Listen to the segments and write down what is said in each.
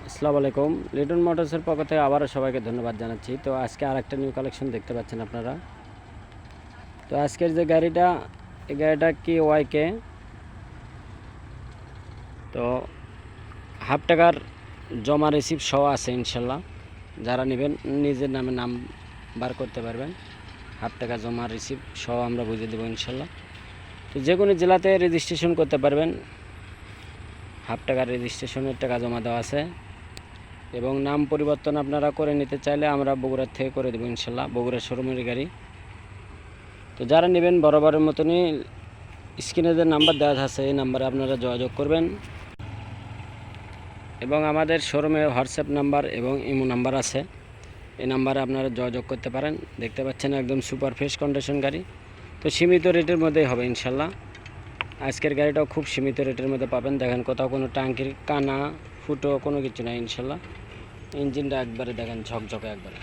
আসসালামু আলাইকুম। লিটন মোটরসের পক্ষ থেকে আবারও সবাইকে ধন্যবাদ জানাচ্ছি। তো আজকে আরেকটা নিউ কালেকশন দেখতে পাচ্ছেন আপনারা। তো আজকের যে গাড়িটা, এই গাড়িটা কি ওয়াইকে। তো হাফ টাকার জমা রিসিভ সহ আছে ইনশাল্লাহ। যারা নেবেন নিজের নামে নাম বার করতে পারবেন। হাফ টাকা জমা রিসিভ সহ আমরা বুঝিয়ে দেবো ইনশাল্লাহ। তো যে কোনো জেলাতে রেজিস্ট্রেশন করতে পারবেন। হাফ টাকার রেজিস্ট্রেশনের টাকা জমা দেওয়া আছে এবং নাম পরিবর্তন আপনারা করে নিতে চাইলে আমরা বগুড়ার থেকে করে দেবো ইনশাল্লাহ, বগুড়ার শোরুমের গাড়ি। তো যারা নেবেন বরাবরের মতনই স্ক্রিনে যে নাম্বার দেওয়া আছে এই নাম্বারে আপনারা যোগাযোগ করবেন এবং আমাদের শোরুমে হোয়াটসঅ্যাপ নাম্বার এবং ইমো নাম্বার আছে, এই নাম্বারে আপনারা যোগাযোগ করতে পারেন। দেখতে পাচ্ছেন একদম সুপার ফ্রেশ কন্ডিশন গাড়ি। তো সীমিত রেটের মধ্যেই হবে ইনশাল্লাহ। আজকের গাড়িটাও খুব সীমিত রেটের মধ্যে পাবেন। দেখেন কোথাও কোনো টাঙ্কির কানা ফুটো কোনো কিছু নাই ইনশাল্লাহ। ইঞ্জিনটা একবারে দেখেন ঝকঝকে একবারে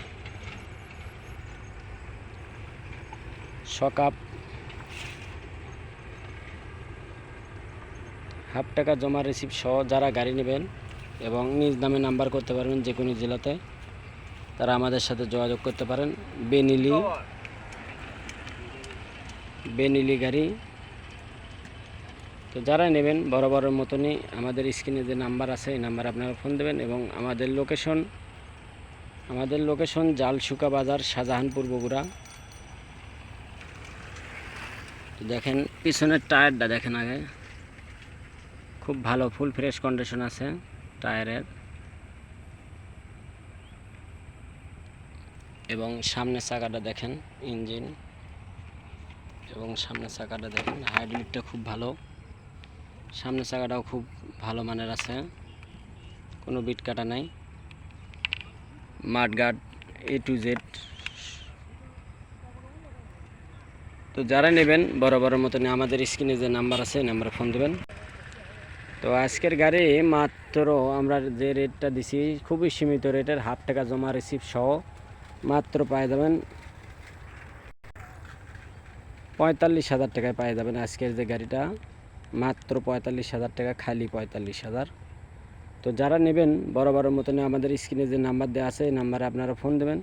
শকআপ। হাফ টাকা জমা রিসিভ সহ যারা গাড়ি নেবেন এবং নিজ নামে নাম্বার করতে পারবেন যে কোনো জেলাতে, তারা আমাদের সাথে যোগাযোগ করতে পারেন। বেনিলি গাড়ি। তো যারা নেবেন বরাবরের মতনই আমাদের স্ক্রিনে যে নাম্বার আছে এই নাম্বারে আপনারা ফোন দেবেন এবং আমাদের লোকেশন জালশুকা বাজার, শাহজাহানপুর, বগুড়া। তো দেখেন পিছনের টায়ারটা দেখেন আগে, খুব ভালো ফুল ফ্রেশ কন্ডিশন আছে টায়ারের। এবং সামনের চাকাটা দেখেন, ইঞ্জিন এবং সামনের চাকাটা দেখেন, হাইড্রোলিকটা খুব ভালো। সামনের চাকাটাও খুব ভালো মানের আছে, কোনো বিট কাটা নাই। Mudguard A to Z। তো যারা নেবেন বরাবরের মতন আমাদের স্ক্রিনে যে নাম্বার আছে এই নাম্বারে ফোন দেবেন। তো আজকের গাড়ি মাত্র আমরা যে রেটটা দিছি খুবই সীমিত রেটের, হাফ টাকা জমা রিসিভ সহ মাত্র পেয়ে যাবেন 45,000 টাকায় পেয়ে যাবেন আজকের যে গাড়িটা। মাত্র 45,000 টাকা, খালি 45,000। তো যারা নেবেন বরাবরের মতন আমাদের স্ক্রিনে যে নাম্বার দেওয়া আছে এই নাম্বারে আপনারা ফোন দেবেন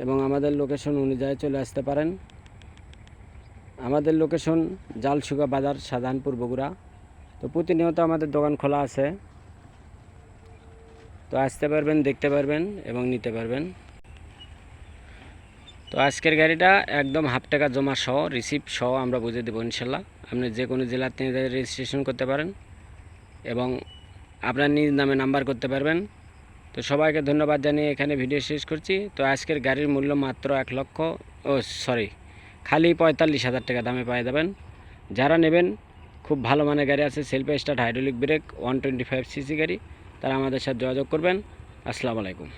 এবং আমাদের লোকেশন অনুযায়ী চলে আসতে পারেন। আমাদের লোকেশন জালশুকা বাজার, শাহজাহানপুর, বগুড়া। তো প্রতিনিয়ত আমাদের দোকান খোলা আছে, তো আসতে পারবেন, দেখতে পারবেন এবং নিতে পারবেন। তো আজকের গাড়িটা একদম হাফ টাকা জমা সহ রিসিভ সহ আমরা বুঝে দেবো ইনশাল্লাহ। আপনি যে কোনো জেলাতে রেজিস্ট্রেশন করতে পারেন এবং আপনার নিজ নামে নাম্বার করতে পারবেন। তো সবাইকে ধন্যবাদ জানিয়ে এখানে ভিডিও শেষ করছি। তো আজকের গাড়ির মূল্য মাত্র খালি 45,000 টাকা দামে পেয়ে যাবেন। যারা নেবেন খুব ভালো মানের গাড়ি আছে, self start, hydraulic break, 125cc গাড়ি, তারা আমাদের সাথে যোগাযোগ করবেন। আসসালামু আলাইকুম।